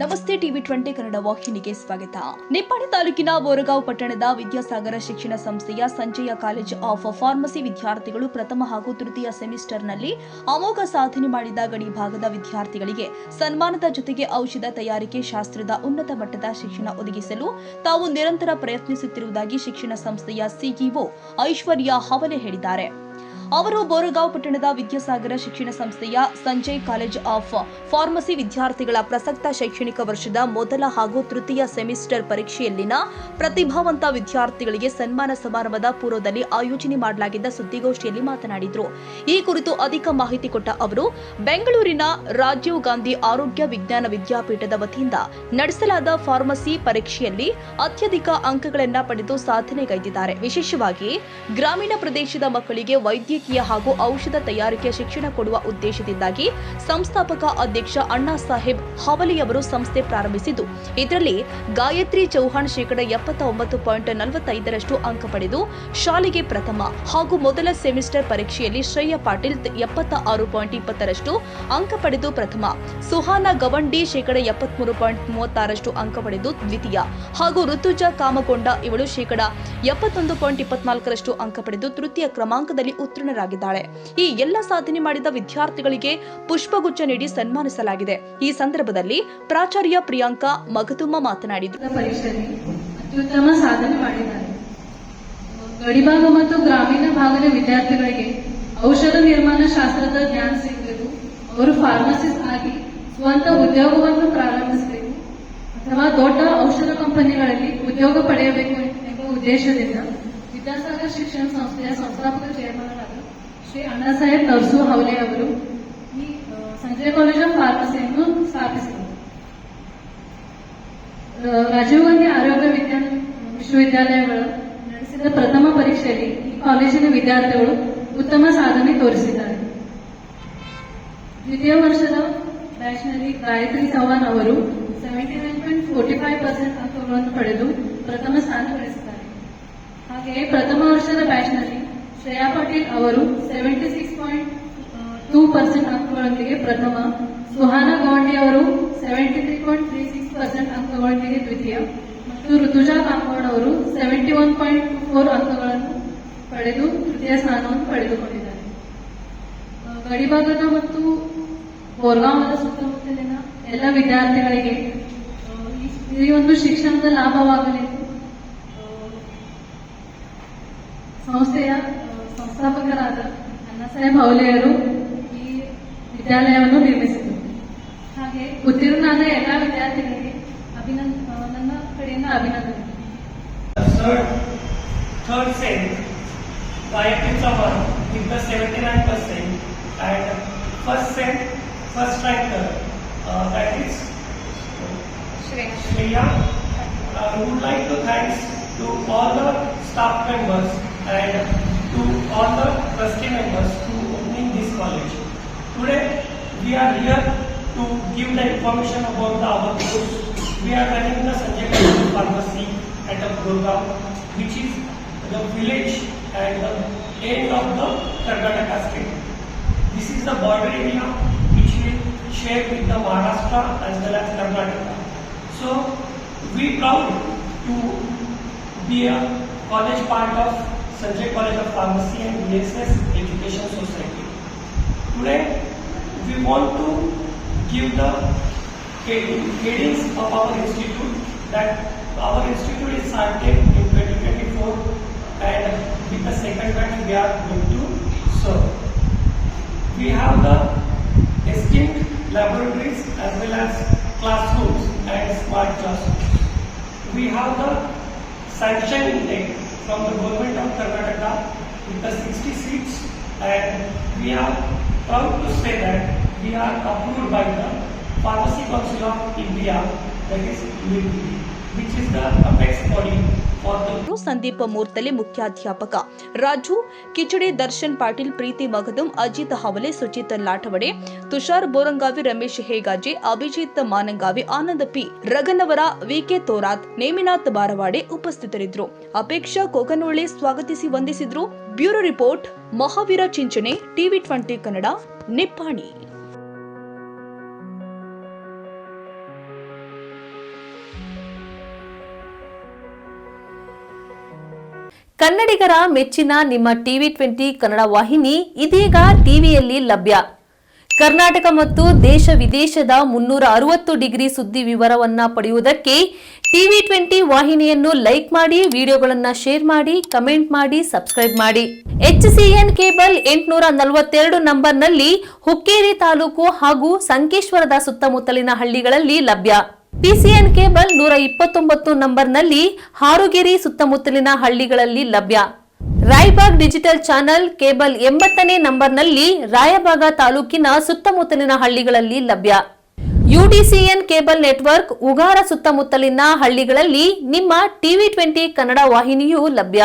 ನಮಸ್ತೆ ಟಿವಿ 20 ಕನ್ನಡ ವಾಹಿನಿಗೆ ಸ್ವಾಗತ. ನಿಪ್ಪಾಣಿ ತಾಲೂಕಿನ ಬೋರಗಾಂವ್ ಪಟ್ಟಣದ ವಿದ್ಯಾಸಾಗರ ಶಿಕ್ಷಣ ಸಂಸ್ಥೆಯ ಸಂಜಯ ಕಾಲೇಜ್ ಆಫ್ ಫಾರ್ಮಸಿ ವಿದ್ಯಾರ್ಥಿಗಳು ಪ್ರಥಮ ಹಾಗೂ ತೃತೀಯ ಸೆಮಿಸ್ಟರ್ನಲ್ಲಿ ಅಮೋಘ ಸಾಧನೆ ಮಾಡಿದ ಗಡಿ ಭಾಗದ ವಿದ್ಯಾರ್ಥಿಗಳಿಗೆ ಸನ್ಮಾನದ ಜೊತೆಗೆ ಔಷಧ ತಯಾರಿಕೆ ಶಾಸ್ತ್ರದ ಉನ್ನತ ಮಟ್ಟದ ಶಿಕ್ಷಣ ಒದಗಿಸಲು ತಾವು ನಿರಂತರ ಪ್ರಯತ್ನಿಸುತ್ತಿರುವುದಾಗಿ ಶಿಕ್ಷಣ ಸಂಸ್ಥೆಯ ಸಿಇಒ ಐಶ್ವರ್ಯ ಹವಲೆ ಹೇಳಿದ್ದಾರೆ. ಅವರು ಬೋರಗಾಂವ್ ಪಟ್ಟಣದ ವಿದ್ಯಾಸಾಗರ ಶಿಕ್ಷಣ ಸಂಸ್ಥೆಯ ಸಂಜಯ್ ಕಾಲೇಜ್ ಆಫ್ ಫಾರ್ಮಸಿ ವಿದ್ಯಾರ್ಥಿಗಳ ಪ್ರಸಕ್ತ ಶೈಕ್ಷಣಿಕ ವರ್ಷದ ಮೊದಲ ಹಾಗೂ ತೃತೀಯ ಸೆಮಿಸ್ಟರ್ ಪರೀಕ್ಷೆಯಲ್ಲಿನ ಪ್ರತಿಭಾವಂತ ವಿದ್ಯಾರ್ಥಿಗಳಿಗೆ ಸನ್ಮಾನ ಸಮಾರಂಭದ ಪೂರ್ವದಲ್ಲಿ ಆಯೋಜನೆ ಮಾಡಲಾಗಿದ್ದ ಸುದ್ದಿಗೋಷ್ಠಿಯಲ್ಲಿ ಮಾತನಾಡಿದರು. ಈ ಕುರಿತು ಅಧಿಕ ಮಾಹಿತಿ ಕೊಟ್ಟ ಅವರು, ಬೆಂಗಳೂರಿನ ರಾಜೀವ್ ಗಾಂಧಿ ಆರೋಗ್ಯ ವಿಜ್ಞಾನ ವಿದ್ಯಾಪೀಠದ ವತಿಯಿಂದ ನಡೆಸಲಾದ ಫಾರ್ಮಸಿ ಪರೀಕ್ಷೆಯಲ್ಲಿ ಅತ್ಯಧಿಕ ಅಂಕಗಳನ್ನು ಪಡೆದು ಸಾಧನೆಗೈದಿದ್ದಾರೆ. ವಿಶೇಷವಾಗಿ ಗ್ರಾಮೀಣ ಪ್ರದೇಶದ ಮಕ್ಕಳಿಗೆ ವೈದ್ಯಕೀಯ ಹಾಗೂ ಔಷಧ ತಯಾರಿಕೆಯ ಶಿಕ್ಷಣ ಕೊಡುವ ಉದ್ದೇಶದಿಂದಾಗಿ ಸಂಸ್ಥಾಪಕ ಅಧ್ಯಕ್ಷ ಅಣ್ಣಾ ಸಾಹೇಬ್ ಹವಲಿಯವರು ಸಂಸ್ಥೆ ಪ್ರಾರಂಭಿಸಿದ್ದು, ಇದರಲ್ಲಿ ಗಾಯತ್ರಿ ಚೌಹಾಣ್ ಶೇಕಡ 79.45% ಅಂಕ ಪಡೆದು ಶಾಲೆಗೆ ಪ್ರಥಮ ಹಾಗೂ ಮೊದಲ ಸೆಮಿಸ್ಟರ್ ಪರೀಕ್ಷೆಯಲ್ಲಿ ಶ್ರೇಯ ಪಾಟೀಲ್ 76.20% ಅಂಕ ಪಡೆದು ಪ್ರಥಮ, ಸುಹಾನಾ ಗವಂಡಿ ಶೇಕಡ 73.36% ಅಂಕ ಪಡೆದು ದ್ವಿತೀಯ ಹಾಗೂ ಋತುಜಾ ಕಾಮಗೊಂಡ ಇವಳು ಶೇಕಡ 71.24% ಅಂಕ ಪಡೆದು ತೃತೀಯ ಕ್ರಮಾಂಕದಲ್ಲಿ ಉತ್ತೀರ್ಣರಾಗಿದ್ದಾಳೆ. ಈ ಎಲ್ಲ ಸಾಧನೆ ಮಾಡಿದ ವಿದ್ಯಾರ್ಥಿಗಳಿಗೆ ಪುಷ್ಪಗುಚ್ಛ ನೀಡಿ ಸನ್ಮಾನಿಸಲಾಗಿದೆ. ಈ ಸಂದರ್ಭದಲ್ಲಿ ಪ್ರಾಚಾರ್ಯ ಪ್ರಿಯಾಂಕಾ ಮಗದುಮ್ಮ ಮಾತನಾಡಿದರು. ಪರೀಕ್ಷೆಯಲ್ಲಿ ಅತ್ಯುತ್ತಮ ಸಾಧನೆ ಮಾಡಿದ್ದಾರೆ. ಗಡಿಭಾಗ ಮತ್ತು ಗ್ರಾಮೀಣ ಭಾಗದ ವಿದ್ಯಾರ್ಥಿಗಳಿಗೆ ಔಷಧ ನಿರ್ಮಾಣ ಶಾಸ್ತ್ರದ ಜ್ಞಾನ ಸಿಗಬೇಕು, ಅವರು ಫಾರ್ಮಸಿಸ್ಟ್ ಆಗಿ ಸ್ವಂತ ಉದ್ಯೋಗವನ್ನು ಪ್ರಾರಂಭಿಸಬೇಕು ಅಥವಾ ದೊಡ್ಡ ಔಷಧ ಕಂಪನಿಗಳಲ್ಲಿ ಉದ್ಯೋಗ ಪಡೆಯಬೇಕು ಎಂಬ ಉದ್ದೇಶದಿಂದ ವಿದ್ಯಾಸಾಗರ ಶಿಕ್ಷಣ ಸಂಸ್ಥೆಯ ಸಂಸ್ಥಾಪಕ ಚೇರ್ಮನ್ ಆದ ಶ್ರೀ ಅಣ್ಣಾ ಸಾಹೇಬ್ ನರ್ಸು ಹವಲೆ ಅವರು ಈ ಸಂಜಯ್ ಕಾಲೇಜ್ ಆಫ್ ಫಾರ್ಮಸಿಯನ್ನು ಸ್ಥಾಪಿಸಿದರು. ರಾಜೀವ್ ಗಾಂಧಿ ಆರೋಗ್ಯ ವಿಜ್ಞಾನ ವಿಶ್ವವಿದ್ಯಾಲಯಗಳು ನಡೆಸಿದ ಪ್ರಥಮ ಪರೀಕ್ಷೆಯಲ್ಲಿ ಈ ಕಾಲೇಜಿನ ವಿದ್ಯಾರ್ಥಿಗಳು ಉತ್ತಮ ಸಾಧನೆ ತೋರಿಸಿದ್ದಾರೆ. ದ್ವಿತೀಯ ವರ್ಷದ ಬ್ಯಾಚ್ನಲ್ಲಿ ಗಾಯತ್ರಿ ಚೌಹಾಣ್ ಅವರು 79.45% ಅಂಕಗಳನ್ನು ಪಡೆದು ಪ್ರಥಮ ಸ್ಥಾನ ಗಳಿಸಿದ್ದಾರೆ. ಹಾಗೆಯೇ ಪ್ರಥಮ ವರ್ಷದ ಬ್ಯಾಚ್ನಲ್ಲಿ ಶ್ರೇಯಾ ಪಾಟೀಲ್ ಅವರು 76.2% ಅಂಕಗಳೊಂದಿಗೆ ಪ್ರಥಮ, ಸುಹಾನಾ ಗವಂಡಿ ಅವರು 73.36% ಅಂಕಗಳೊಂದಿಗೆ ದ್ವಿತೀಯ ಮತ್ತು ಋತುಜಾ ಕಾಮಗೌಡ ಅವರು 71.24 ಅಂಕಗಳನ್ನು ಪಡೆದು ತೃತೀಯ ಸ್ಥಾನವನ್ನು ಪಡೆದುಕೊಂಡಿದ್ದಾರೆ. ಗಡಿಭಾಗದ ಮತ್ತು ಬೋರ್ಗಾಂವದ ಸುತ್ತಮುತ್ತಲಿನ ಎಲ್ಲ ವಿದ್ಯಾರ್ಥಿಗಳಿಗೆ ಈ ಒಂದು ಶಿಕ್ಷಣದ ಲಾಭವಾಗಲೆಂದು ಸಂಸ್ಥೆಯ ಸಂಸ್ಥಾಪಕರಾದ ಅಣ್ಣಾ ಸಾಹೇಬ್ ಹವಲೆಯರು ಈ ವಿದ್ಯಾಲಯವನ್ನು ನಿರ್ಮಿಸಿದರು. ಹಾಗೆ ಉತ್ತೀರ್ಣರಾದ ಎಲ್ಲ ವಿದ್ಯಾರ್ಥಿಗಳಿಗೆ ನನ್ನ ಕಡೆಯಿಂದ ಅಭಿನಂದನೆ. Third set, Gayatri Chauhan with the 79% and first ranker that is Shreya. I would like to thanks to all the staff members and to all the trustee members to opening this college. Today we are here to give the information about our course. We are running the Sanjay College of Pharmacy at ಬೋರಗಾಂವ್, which is the village and the end of the Karnataka state. This is the border area which will share with the Maharashtra as well as Karnataka. So we proud to be a college part of Sanjay College of Pharmacy and BSS Education Society. Today we want to give the headings of our institute, that our institute is started in 2024 and with the second batch we are going to serve. We have the esteemed laboratories as well as classrooms and smart classrooms. We have the sanction intake from the government of Karnataka with the 60 seats, and we are proud to say that we are approved by the Pharmacy Council of India, that is UIP, which is the apex body for the Sandeep Murtale, ಮುಖ್ಯಾಧ್ಯಾಪಕ Raju Kichade, Darshan Patil, Preeti Magadum, Ajit Havale, Suchit Latawade, Tushar Borangavi, Ramesh Hegaje, Abhijit Manangavi, Anand P Raganavar, VK Thorat, Neminath Barawade ಉಪಸ್ಥಿತರಿದ್ದರು. ಅಪೇಕ್ಷಾ ಕೋಕನೊಳ್ಳೆ ಸ್ವಾಗತಿಸಿ ವಂದಿಸಿದ್ರು. Bureau report, Mahaveer Chinchane, TV 20 Kannada, Nippani. ಕನ್ನಡಿಗರ ಮೆಚ್ಚಿನ ನಿಮ್ಮ TV 20 Kannada ವಾಹಿನಿ ಇದೀಗ ಟಿವಿಯಲ್ಲಿ ಲಭ್ಯ. ಕರ್ನಾಟಕ ಮತ್ತು ದೇಶ ವಿದೇಶದ 360 ಡಿಗ್ರಿ ಸುದ್ದಿ ವಿವರವನ್ನ ಪಡೆಯುವುದಕ್ಕೆ ಟಿವಿ 20 ವಾಹಿನಿಯನ್ನು ಲೈಕ್ ಮಾಡಿ, ವಿಡಿಯೋಗಳನ್ನು ಶೇರ್ ಮಾಡಿ, ಕಮೆಂಟ್ ಮಾಡಿ, ಸಬ್ಸ್ಕ್ರೈಬ್ ಮಾಡಿ. HCN ಕೇಬಲ್ 842 ನಂಬರ್ನಲ್ಲಿ ಹುಕ್ಕೇರಿ ತಾಲೂಕು ಹಾಗೂ ಸಂಕೇಶ್ವರದ ಸುತ್ತಮುತ್ತಲಿನ ಹಳ್ಳಿಗಳಲ್ಲಿ ಲಭ್ಯ. PCN ಕೇಬಲ್ 129 ನಂಬರ್ನಲ್ಲಿ ಹಾರುಗೆರೆ ಸುತ್ತಮುತ್ತಲಿನ ಹಳ್ಳಿಗಳಲ್ಲಿ ಲಭ್ಯ. ರಾಯಬಾಗ್ ಡಿಜಿಟಲ್ ಚಾನೆಲ್ ಕೇಬಲ್ 80ನೇ ನಂಬರ್ನಲ್ಲಿ ರಾಯಬಾಗ ತಾಲೂಕಿನ ಸುತ್ತಮುತ್ತಲಿನ ಹಳ್ಳಿಗಳಲ್ಲಿ ಲಭ್ಯ. UDCN ಕೇಬಲ್ ನೆಟ್ವರ್ಕ್ ಉಗಾರ ಸುತ್ತಮುತ್ತಲಿನ ಹಳ್ಳಿಗಳಲ್ಲಿ ನಿಮ್ಮ ಟಿವಿ 20 ಕನ್ನಡ ವಾಹಿನಿಯೂ ಲಭ್ಯ.